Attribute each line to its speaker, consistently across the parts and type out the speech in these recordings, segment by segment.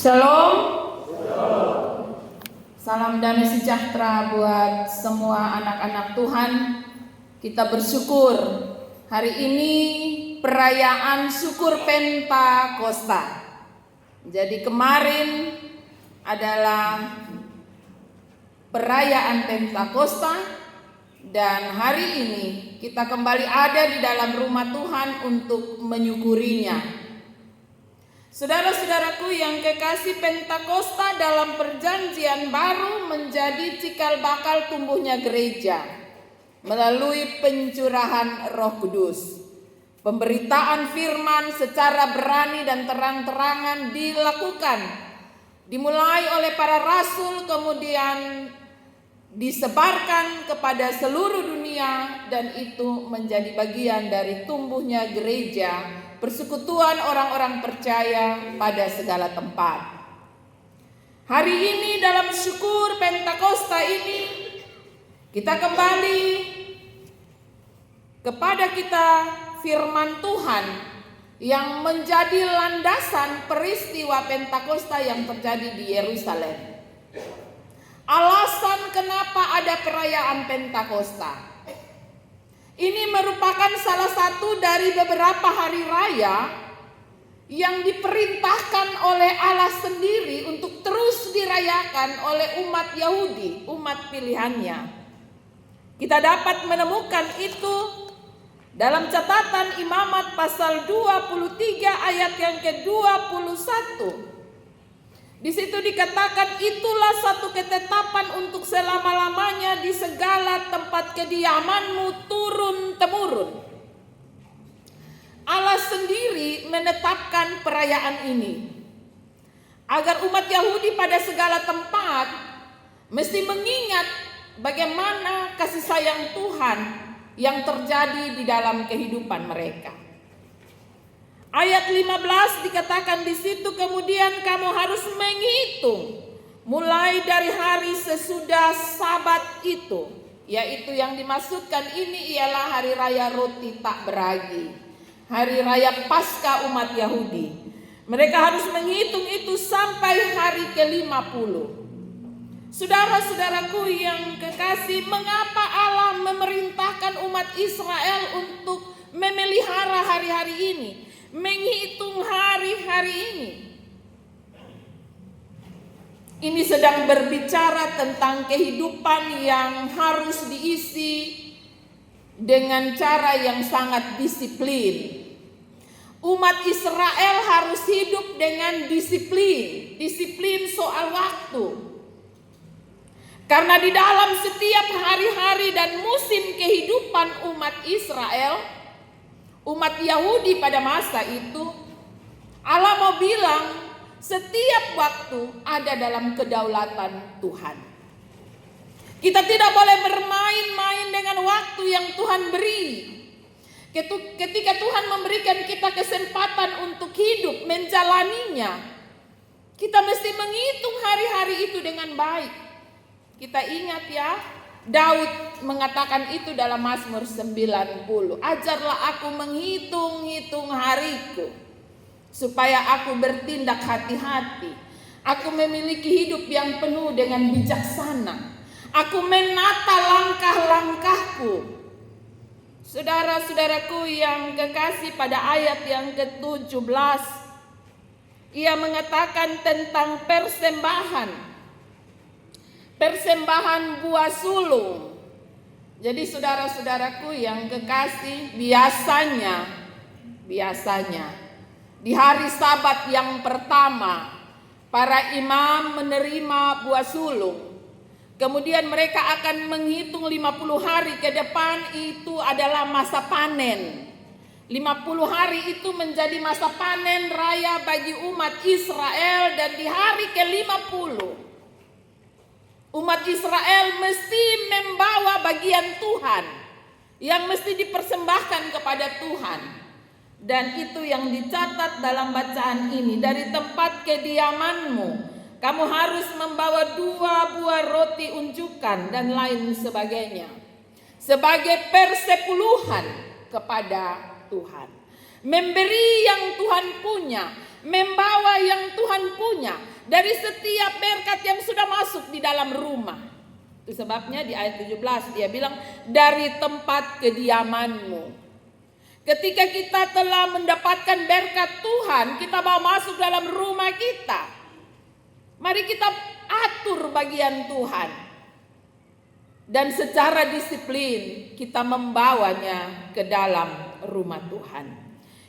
Speaker 1: Shalom. Salam damai sejahtera buat semua anak-anak Tuhan. Kita bersyukur hari ini perayaan syukur Pentakosta. Jadi kemarin adalah perayaan Pentakosta dan hari ini kita kembali ada di dalam rumah Tuhan untuk menyukurinya. Saudara-saudaraku yang kekasih, Pentakosta dalam perjanjian baru menjadi cikal bakal tumbuhnya gereja melalui pencurahan Roh Kudus. Pemberitaan firman secara berani dan terang-terangan dilakukan, dimulai oleh para rasul, kemudian disebarkan kepada seluruh dunia, dan itu menjadi bagian dari tumbuhnya gereja, persekutuan orang-orang percaya pada segala tempat. Hari ini dalam syukur Pentakosta ini kita kembali kepada firman Tuhan yang menjadi landasan peristiwa Pentakosta yang terjadi di Yerusalem. Alasan kenapa ada perayaan Pentakosta. Ini merupakan salah satu dari beberapa hari raya yang diperintahkan oleh Allah sendiri untuk terus dirayakan oleh umat Yahudi, umat pilihannya. Kita dapat menemukan itu dalam catatan Imamat pasal 23 ayat yang ke-21. Di situ dikatakan, itulah satu ketetapan untuk selama-lamanya di segala tempat kediamanmu turun-temurun. Allah sendiri menetapkan perayaan ini agar umat Yahudi pada segala tempat mesti mengingat bagaimana kasih sayang Tuhan yang terjadi di dalam kehidupan mereka. Ayat 15 dikatakan di situ, kemudian kamu harus menghitung mulai dari hari sesudah Sabat itu, yaitu yang dimaksudkan ini ialah hari raya roti tak beragi, hari raya Paskah umat Yahudi. Mereka harus menghitung itu sampai hari ke-50. Saudara-saudaraku yang kekasih, mengapa Allah memerintahkan umat Israel untuk memelihara hari-hari ini, menghitung hari-hari ini? Ini sedang berbicara tentang kehidupan yang harus diisi dengan cara yang sangat disiplin. Umat Israel harus hidup dengan disiplin soal waktu. Karena di dalam setiap hari-hari dan musim kehidupan umat Israel, umat Yahudi pada masa itu, Allah mau bilang setiap waktu ada dalam kedaulatan Tuhan. Kita tidak boleh bermain-main dengan waktu yang Tuhan beri. Ketika Tuhan memberikan kita kesempatan untuk hidup, menjalaninya, kita mesti menghitung hari-hari itu dengan baik. Kita ingat ya, Daud mengatakan itu dalam Mazmur 90. Ajarlah aku menghitung-hitung hariku, supaya aku bertindak hati-hati. Aku memiliki hidup yang penuh dengan bijaksana. Aku menata langkah-langkahku. Saudara-saudaraku yang kekasih, pada ayat yang ke-17, ia mengatakan tentang persembahan buah sulung. Jadi saudara-saudaraku yang kekasih, biasanya di hari Sabat yang pertama, para imam menerima buah sulung. Kemudian mereka akan menghitung 50 hari ke depan, itu adalah masa panen. 50 hari itu menjadi masa panen raya bagi umat Israel, dan di hari ke-50 umat Israel mesti membawa bagian Tuhan yang mesti dipersembahkan kepada Tuhan. Dan itu yang dicatat dalam bacaan ini. Dari tempat kediamanmu kamu harus membawa 2 buah roti unjukan dan lain sebagainya, sebagai persepuluhan kepada Tuhan. Memberi yang Tuhan punya, membawa yang Tuhan punya, dari setiap berkat yang sudah masuk di dalam rumah. Itu sebabnya di ayat 17 dia bilang, dari tempat kediamanmu. Ketika kita telah mendapatkan berkat Tuhan, kita mau masuk dalam rumah kita. Mari kita atur bagian Tuhan. Dan secara disiplin kita membawanya ke dalam rumah Tuhan.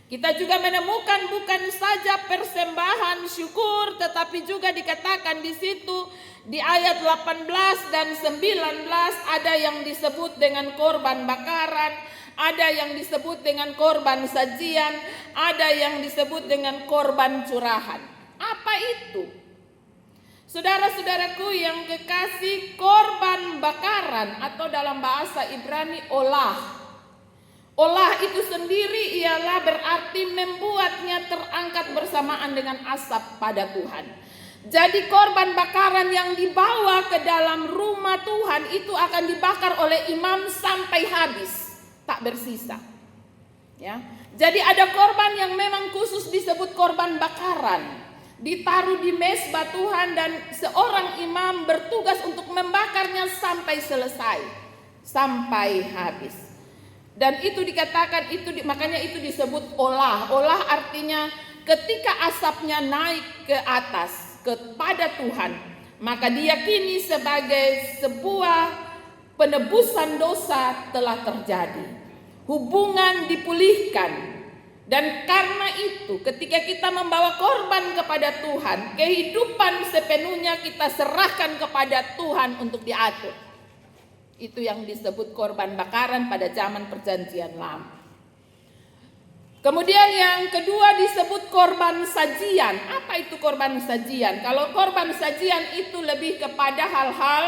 Speaker 1: Kita juga menemukan bukan saja persembahan syukur, tetapi juga dikatakan di situ di ayat 18 dan 19 ada yang disebut dengan korban bakaran, ada yang disebut dengan korban sajian, ada yang disebut dengan korban curahan. Apa itu? Saudara-saudaraku yang kekasih, korban bakaran atau dalam bahasa Ibrani olah. Olah itu sendiri ialah berarti membuatnya terangkat bersamaan dengan asap pada Tuhan. Jadi korban bakaran yang dibawa ke dalam rumah Tuhan itu akan dibakar oleh imam sampai habis, tak bersisa. Ya. Jadi ada korban yang memang khusus disebut korban bakaran. Ditaruh di mesbah Tuhan dan seorang imam bertugas untuk membakarnya sampai selesai, sampai habis. Dan itu dikatakan makanya itu disebut olah. Olah artinya ketika asapnya naik ke atas kepada Tuhan, maka diyakini sebagai sebuah penebusan dosa telah terjadi. Hubungan dipulihkan. Dan karena itu ketika kita membawa korban kepada Tuhan, kehidupan sepenuhnya kita serahkan kepada Tuhan untuk diatur. Itu yang disebut korban bakaran pada zaman perjanjian lama. Kemudian yang kedua disebut korban sajian. Apa itu korban sajian? Kalau korban sajian itu lebih kepada hal-hal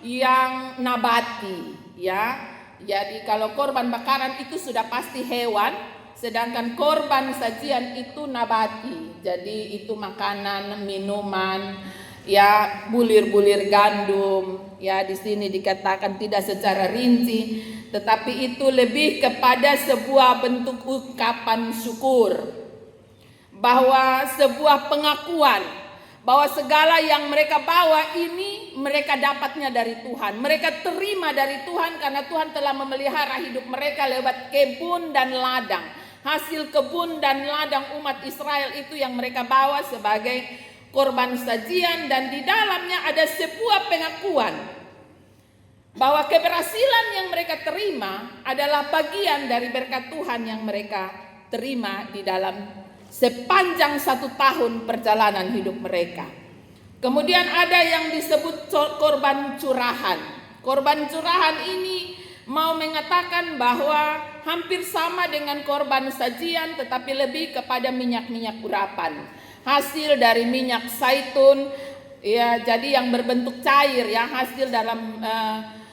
Speaker 1: yang nabati, ya. Jadi kalau korban bakaran itu sudah pasti hewan, sedangkan korban sajian itu nabati. Jadi itu makanan, minuman, ya, bulir-bulir gandum. Ya, di sini dikatakan tidak secara rinci, tetapi itu lebih kepada sebuah bentuk ungkapan syukur, bahwa sebuah pengakuan bahwa segala yang mereka bawa ini mereka dapatnya dari Tuhan. Mereka terima dari Tuhan karena Tuhan telah memelihara hidup mereka lewat kebun dan ladang. Hasil kebun dan ladang umat Israel itu yang mereka bawa sebagai korban sajian, dan di dalamnya ada sebuah pengakuan bahwa keberhasilan yang mereka terima adalah bagian dari berkat Tuhan yang mereka terima di dalam sepanjang 1 tahun perjalanan hidup mereka. Kemudian ada yang disebut korban curahan. Korban curahan ini mau mengatakan bahwa hampir sama dengan korban sajian, tetapi lebih kepada minyak-minyak urapan. Hasil dari minyak zaitun, ya, jadi yang berbentuk cair, ya, hasil dalam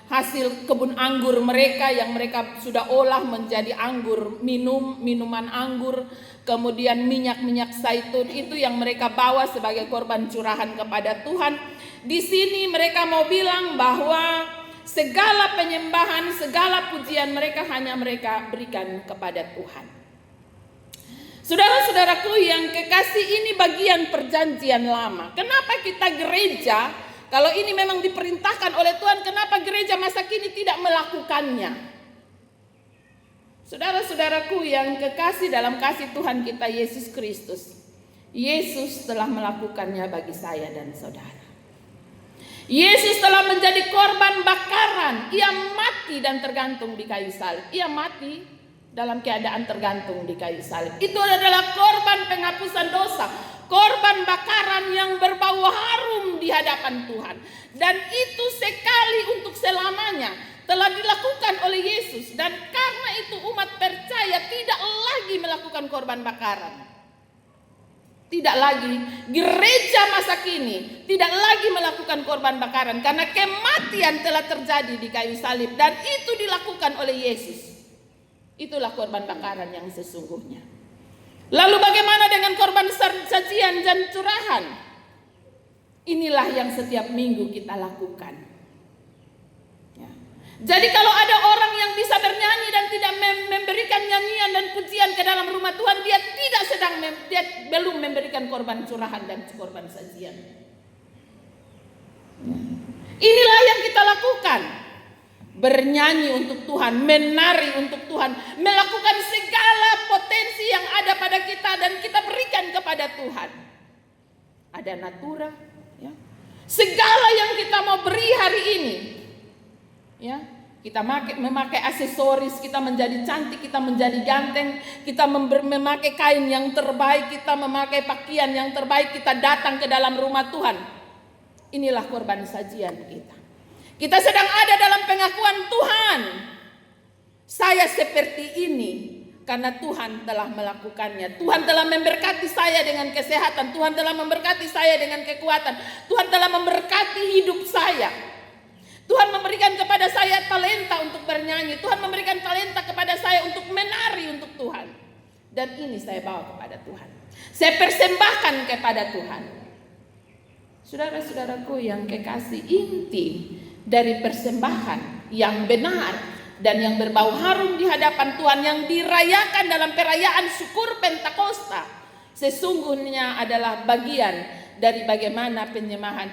Speaker 1: hasil kebun anggur mereka yang mereka sudah olah menjadi anggur, minuman anggur, kemudian minyak-minyak zaitun itu yang mereka bawa sebagai korban curahan kepada Tuhan. Di sini mereka mau bilang bahwa segala penyembahan, segala pujian mereka hanya mereka berikan kepada Tuhan. Saudara-saudaraku yang kekasih, ini bagian perjanjian lama. Kenapa kita gereja, kalau ini memang diperintahkan oleh Tuhan, kenapa gereja masa kini tidak melakukannya? Saudara-saudaraku yang kekasih dalam kasih Tuhan kita Yesus Kristus, Yesus telah melakukannya bagi saya dan saudara. Yesus telah menjadi korban bakaran. Ia mati dan tergantung di kayu salib. Ia mati dalam keadaan tergantung di kayu salib. Itu adalah korban penghapusan dosa, korban bakaran yang berbau harum di hadapan Tuhan. Dan itu sekali untuk selamanya telah dilakukan oleh Yesus. Dan karena itu umat percaya tidak lagi melakukan korban bakaran. Tidak lagi, gereja masa kini tidak lagi melakukan korban bakaran karena kematian telah terjadi di kayu salib dan itu dilakukan oleh Yesus. Itulah korban bakaran yang sesungguhnya. Lalu bagaimana dengan korban sajian dan curahan? Inilah yang setiap minggu kita lakukan. Ya. Jadi kalau ada orang yang bisa bernyanyi dan tidak memberikan nyanyian dan pujian ke dalam rumah Tuhan, dia belum memberikan korban curahan dan korban sajian. Inilah yang kita lakukan. Bernyanyi untuk Tuhan, menari untuk Tuhan, melakukan segala potensi yang ada pada kita dan kita berikan kepada Tuhan. Ada natura, ya. Segala yang kita mau beri hari ini, ya. Kita memakai aksesoris, kita menjadi cantik, kita menjadi ganteng, kita memakai kain yang terbaik, kita memakai pakaian yang terbaik, kita datang ke dalam rumah Tuhan. Inilah korban sajian kita. Kita sedang ada dalam pengakuan Tuhan. Saya seperti ini karena Tuhan telah melakukannya. Tuhan telah memberkati saya dengan kesehatan. Tuhan telah memberkati saya dengan kekuatan. Tuhan telah memberkati hidup saya. Tuhan memberikan kepada saya talenta untuk bernyanyi. Tuhan memberikan talenta kepada saya untuk menari untuk Tuhan. Dan ini saya bawa kepada Tuhan. Saya persembahkan kepada Tuhan. Saudara-saudaraku yang kekasih, inti dari persembahan yang benar dan yang berbau harum di hadapan Tuhan yang dirayakan dalam perayaan syukur Pentakosta sesungguhnya adalah bagian dari bagaimana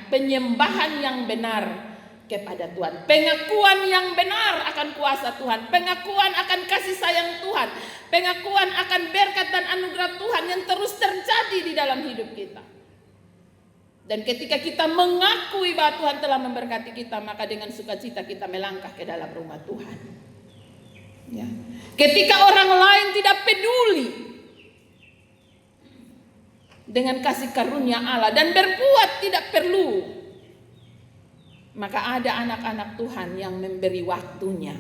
Speaker 1: penyembahan yang benar kepada Tuhan. Pengakuan yang benar akan kuasa Tuhan, pengakuan akan kasih sayang Tuhan, pengakuan akan berkat dan anugerah Tuhan yang terus terjadi di dalam hidup kita. Dan ketika kita mengakui bahwa Tuhan telah memberkati kita, maka dengan sukacita kita melangkah ke dalam rumah Tuhan. Ya. Ketika orang lain tidak peduli dengan kasih karunia Allah dan berbuat tidak perlu, maka ada anak-anak Tuhan yang memberi waktunya,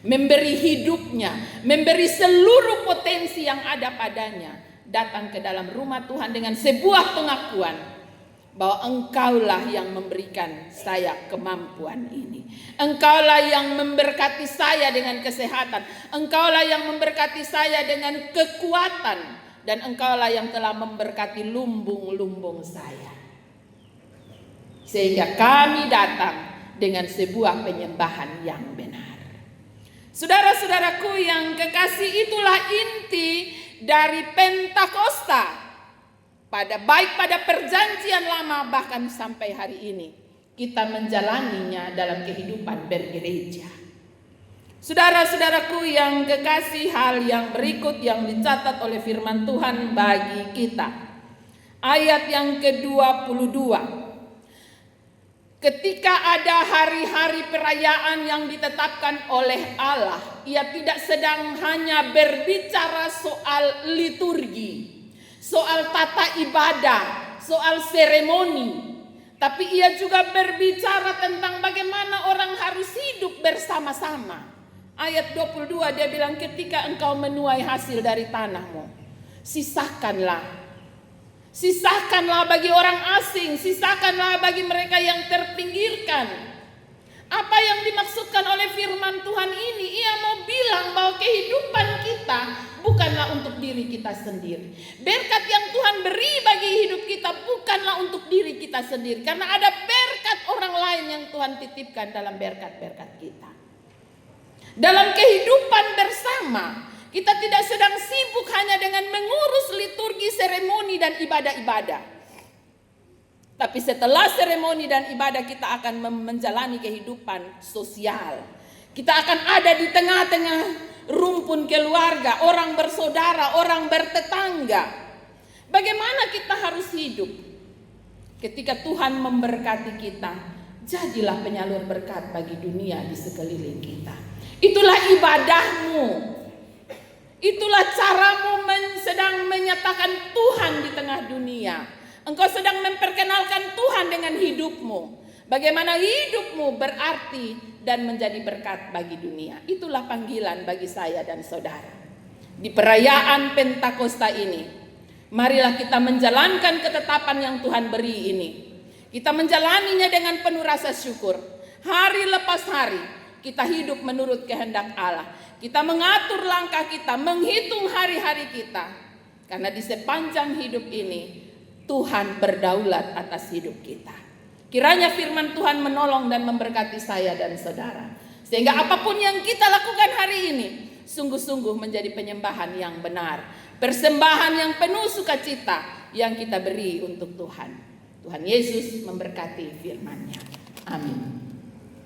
Speaker 1: memberi hidupnya, memberi seluruh potensi yang ada padanya, datang ke dalam rumah Tuhan dengan sebuah pengakuan bahwa Engkaulah yang memberikan saya kemampuan ini. Engkaulah yang memberkati saya dengan kesehatan. Engkaulah yang memberkati saya dengan kekuatan. Dan Engkaulah yang telah memberkati lumbung-lumbung saya. Sehingga kami datang dengan sebuah penyembahan yang benar. Saudara-saudaraku yang kekasih, itulah inti dari Pentakosta. Baik pada perjanjian lama bahkan sampai hari ini kita menjalaninya dalam kehidupan bergereja. Saudara-saudaraku yang kekasih, hal yang berikut yang dicatat oleh firman Tuhan bagi kita. Ayat yang ke-22. Ketika ada hari-hari perayaan yang ditetapkan oleh Allah, Ia tidak sedang hanya berbicara soal liturgi, soal tata ibadah, soal seremoni, tapi Ia juga berbicara tentang bagaimana orang harus hidup bersama-sama. Ayat 22 dia bilang, ketika engkau menuai hasil dari tanahmu, sisakanlah bagi orang asing, sisakanlah bagi mereka yang terpinggirkan. Apa yang dimaksudkan oleh firman Tuhan ini? Ia mau bilang bahwa kehidupan kita bukanlah untuk diri kita sendiri. Berkat yang Tuhan beri bagi hidup kita bukanlah untuk diri kita sendiri. Karena ada berkat orang lain yang Tuhan titipkan dalam berkat-berkat kita. Dalam kehidupan bersama, kita tidak sedang sibuk hanya dengan mengurus liturgi, seremoni, dan ibadah-ibadah. Tapi setelah seremoni dan ibadah kita akan menjalani kehidupan sosial. Kita akan ada di tengah-tengah rumpun keluarga, orang bersaudara, orang bertetangga. Bagaimana kita harus hidup? Ketika Tuhan memberkati kita, jadilah penyalur berkat bagi dunia di sekeliling kita. Itulah ibadahmu. Itulah caramu sedang menyatakan Tuhan di tengah dunia. Engkau sedang memperkenalkan Tuhan dengan hidupmu. Bagaimana hidupmu berarti dan menjadi berkat bagi dunia. Itulah panggilan bagi saya dan saudara. Di perayaan Pentakosta ini, marilah kita menjalankan ketetapan yang Tuhan beri ini. Kita menjalaninya dengan penuh rasa syukur. Hari lepas hari, kita hidup menurut kehendak Allah. Kita mengatur langkah kita, menghitung hari-hari kita. Karena di sepanjang hidup ini, Tuhan berdaulat atas hidup kita. Kiranya firman Tuhan menolong dan memberkati saya dan saudara. Sehingga apapun yang kita lakukan hari ini, sungguh-sungguh menjadi penyembahan yang benar. Persembahan yang penuh sukacita yang kita beri untuk Tuhan. Tuhan Yesus memberkati firman-Nya. Amin.